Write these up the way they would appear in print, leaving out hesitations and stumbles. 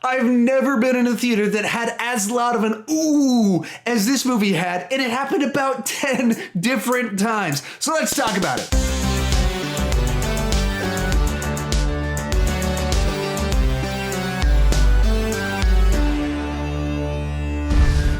I've never been in a theater that had as loud of an ooh as this movie had, and it happened about 10 different times. So let's talk about it.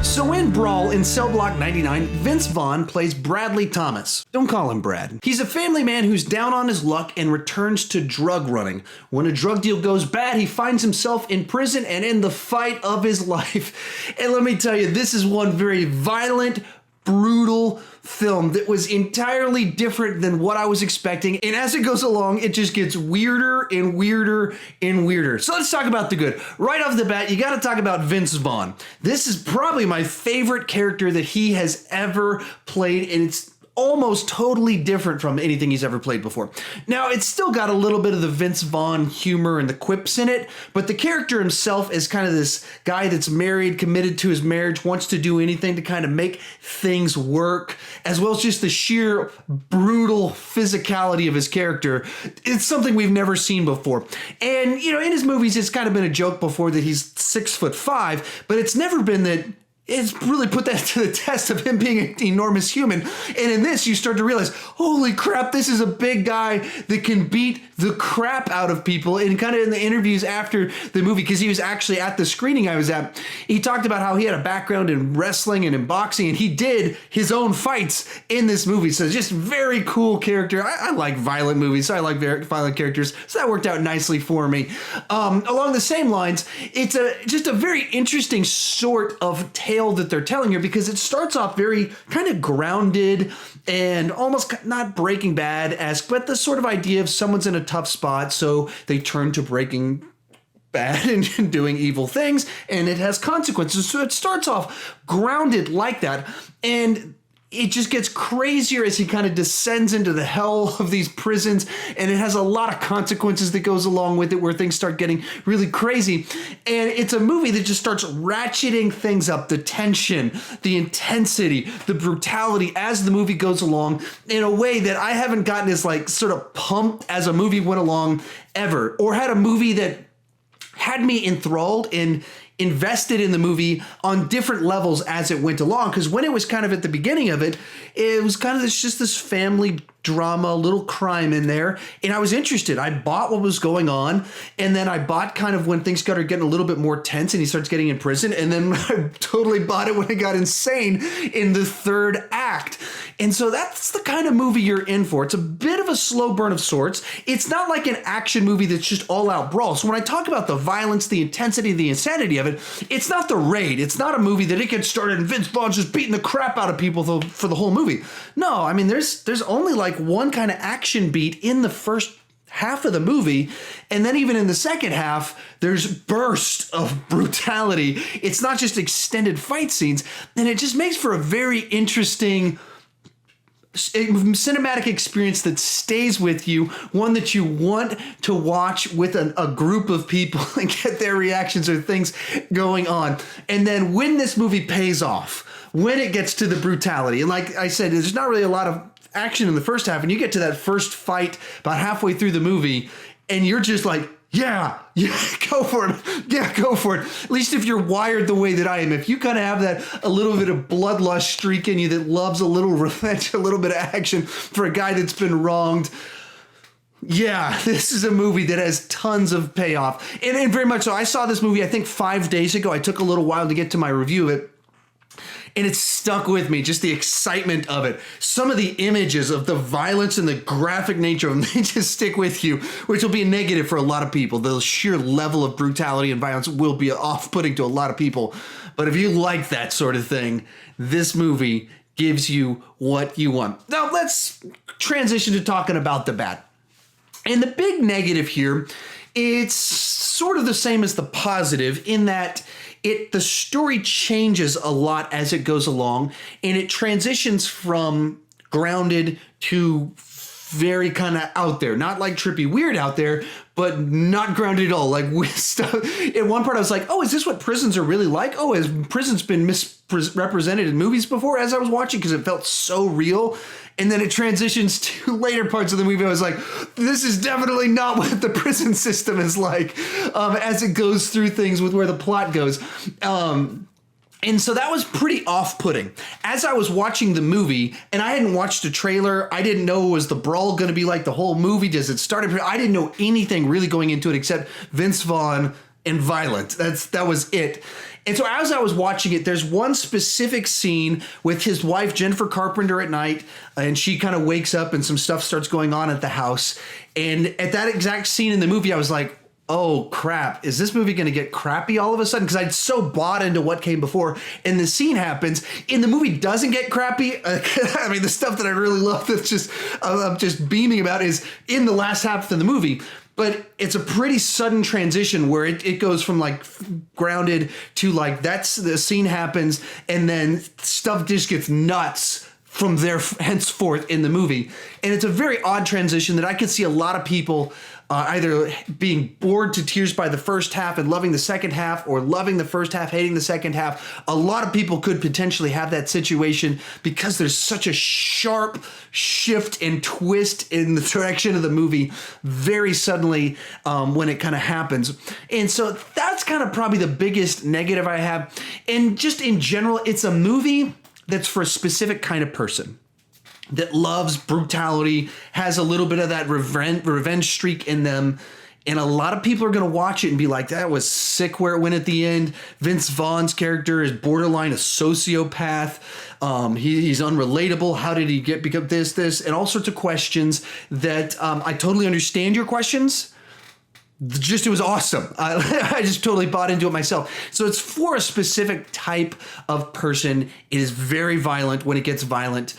So in Brawl, in Cell Block 99, Vince Vaughn plays Bradley Thomas. Don't call him Brad. He's a family man who's down on his luck and returns to drug running. When a drug deal goes bad, he finds himself in prison and in the fight of his life. And let me tell you, this is one very violent, brutal film that was entirely different than what I was expecting. And as it goes along, it just gets weirder and weirder and weirder. So let's talk about the good. Right off the bat, you got to talk about Vince Vaughn. This is probably my favorite character that he has ever played, and it's almost totally different from anything he's ever played before. Now, it's still got a little bit of the Vince Vaughn humor and the quips in it, but the character himself is kind of this guy that's married, committed to his marriage, wants to do anything to kind of make things work, as well as just the sheer brutal physicality of his character. It's something we've never seen before. And, you know, in his movies, it's kind of been a joke before that he's 6'5", but it's never been that it's really put that to the test of him being an enormous human. And in this, you start to realize, holy crap, this is a big guy that can beat the crap out of people. And kind of in the interviews after the movie, because he was actually at the screening I was at, he talked about how he had a background in wrestling and in boxing, and he did his own fights in this movie. So it's just very cool character. I like violent movies, so I like very violent characters. So that worked out nicely for me. Along the same lines, it's just a very interesting sort of tale that they're telling here, because it starts off very kind of grounded and almost not Breaking Bad-esque, but the sort of idea of someone's in a tough spot, so they turn to Breaking Bad and doing evil things, and it has consequences. So it starts off grounded like that, and it just gets crazier as he kind of descends into the hell of these prisons, and it has a lot of consequences that goes along with it where things start getting really crazy. And it's a movie that just starts ratcheting things up, the tension, the intensity, the brutality as the movie goes along in a way that I haven't gotten as like sort of pumped as a movie went along ever, or had a movie that had me enthralled and invested in the movie on different levels as it went along. Because when it was kind of at the beginning of it, it was kind of just this family drama, a little crime in there, and I was interested. I bought what was going on, and then I bought kind of when things started getting a little bit more tense and he starts getting in prison, and then I totally bought it when it got insane in the third act. And so that's the kind of movie you're in for. It's a bit of a slow burn of sorts. It's not like an action movie that's just all out brawl. So when I talk about the violence, the intensity, the insanity of it, it's not The Raid. It's not a movie that it gets started and Vince Vaughn's just beating the crap out of people for the whole movie. No, I mean, there's only like one kind of action beat in the first half of the movie, and then even in the second half, there's bursts of brutality. It's not just extended fight scenes, and it just makes for a very interesting cinematic experience that stays with you, one that you want to watch with a group of people and get their reactions or things going on. And then when this movie pays off, when it gets to the brutality, and like I said, there's not really a lot of action in the first half, and you get to that first fight about halfway through the movie, and you're just like, yeah, go for it. Yeah, go for it. At least if you're wired the way that I am, if you kind of have that a little bit of bloodlust streak in you that loves a little revenge, a little bit of action for a guy that's been wronged, yeah, this is a movie that has tons of payoff. And very much so. I saw this movie, I think 5 days ago. I took a little while to get to my review of it. And it's stuck with me, just the excitement of it. Some of the images of the violence and the graphic nature of them, they just stick with you, which will be a negative for a lot of people. The sheer level of brutality and violence will be off-putting to a lot of people. But if you like that sort of thing, this movie gives you what you want. Now, let's transition to talking about the bad. And the big negative here, it's sort of the same as the positive in that the story changes a lot as it goes along, and it transitions from grounded to very kind of out there, not like trippy weird out there, but not grounded at all. Like with stuff. At one part I was like, oh, is this what prisons are really like? Oh, has prisons been misrepresented in movies before, as I was watching, because it felt so real. And then it transitions to later parts of the movie. I was like, this is definitely not what the prison system is like, as it goes through things with where the plot goes. And so that was pretty off-putting. As I was watching the movie, and I hadn't watched a trailer, I didn't know, was the Brawl going to be like the whole movie? Does it start? I didn't know anything really going into it except Vince Vaughn and violent. That was it. And so as I was watching it, there's one specific scene with his wife, Jennifer Carpenter, at night, and she kind of wakes up and some stuff starts going on at the house. And at that exact scene in the movie, I was like, oh crap, is this movie going to get crappy all of a sudden? Because I'd so bought into what came before, and the scene happens, and the movie doesn't get crappy. I mean, the stuff that I really love that's just, I'm just beaming about is in the last half of the movie. But it's a pretty sudden transition where it goes from like grounded to like that's the scene happens and then stuff just gets nuts from there henceforth in the movie. And it's a very odd transition that I could see a lot of people either being bored to tears by the first half and loving the second half, or loving the first half, hating the second half. A lot of people could potentially have that situation because there's such a sharp shift and twist in the direction of the movie very suddenly when it kind of happens. And so that's kind of probably the biggest negative I have. And just in general, it's a movie that's for a specific kind of person that loves brutality, has a little bit of that revenge streak in them. And a lot of people are going to watch it and be like, that was sick where it went at the end. Vince Vaughn's character is borderline a sociopath. He's unrelatable. How did he become this, and all sorts of questions that I totally understand your questions. Just, it was awesome. I just totally bought into it myself. So it's for a specific type of person. It is very violent when it gets violent,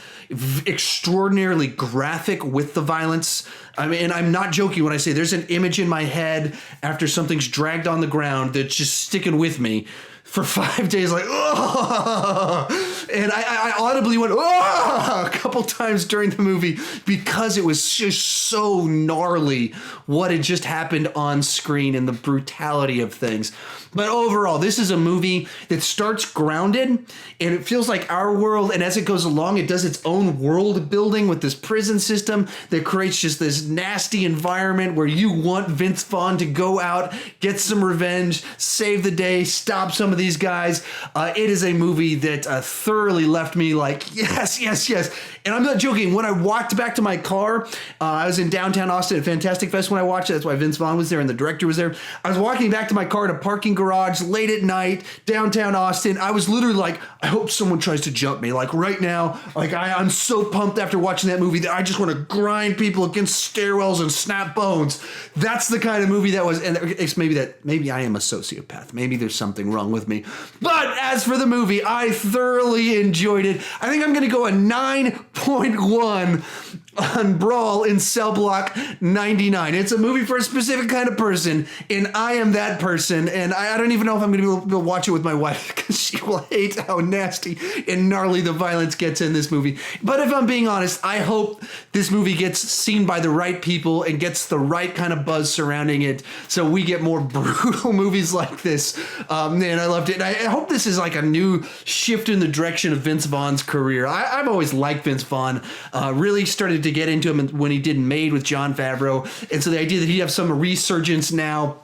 extraordinarily graphic with the violence. I mean, and I'm not joking when I say there's an image in my head after something's dragged on the ground that's just sticking with me for 5 days, like, oh, and I audibly went, oh, a couple times during the movie because it was just so gnarly what had just happened on screen and the brutality of things. But overall, this is a movie that starts grounded and it feels like our world. And as it goes along, it does its own world building with this prison system that creates just this nasty environment where you want Vince Vaughn to go out, get some revenge, save the day, stop some of these guys. It is a movie that thoroughly left me like, yes, yes, yes. And I'm not joking. When I walked back to my car, I was in downtown Austin at Fantastic Fest when I watched it. That's why Vince Vaughn was there and the director was there. I was walking back to my car in a parking garage late at night, downtown Austin. I was literally like, I hope someone tries to jump me. Like right now, like I'm so pumped after watching that movie that I just want to grind people against stairwells and snap bones. That's the kind of movie that was, and it's maybe I am a sociopath. Maybe there's something wrong with me. But as for the movie, I thoroughly enjoyed it. I think I'm going to go a 9.1 on Brawl in Cell Block 99. It's a movie for a specific kind of person, and I am that person, and I don't even know if I'm going to be able to watch it with my wife because she will hate how nasty and gnarly the violence gets in this movie. But if I'm being honest, I hope this movie gets seen by the right people and gets the right kind of buzz surrounding it so we get more brutal movies like this. Man, I loved it. And I hope this is like a new shift in the direction of Vince Vaughn's career. I've always liked Vince Vaughn. Really started to get into him when he did Made with Jon Favreau. And so the idea that he'd have some resurgence now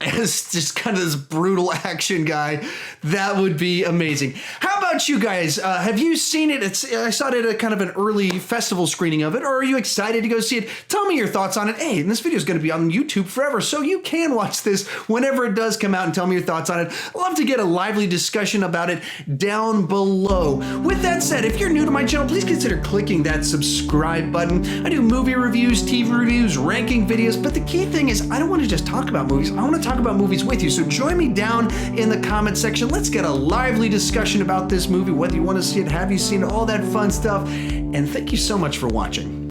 as just kind of this brutal action guy, that would be amazing. How about you guys? Have you seen it? I saw it at a kind of an early festival screening of it, or are you excited to go see it? Tell me your thoughts on it. Hey, and this video is going to be on YouTube forever, so you can watch this whenever it does come out and tell me your thoughts on it. I'd love to get a lively discussion about it down below. With that said, if you're new to my channel, please consider clicking that subscribe button. I do movie reviews, TV reviews, ranking videos, but the key thing is I don't want to just talk about movies. I want to talk about movies with you. So join me down in the comment section. Let's get a lively discussion about this movie, whether you want to see it, have you seen it, all that fun stuff. And thank you so much for watching.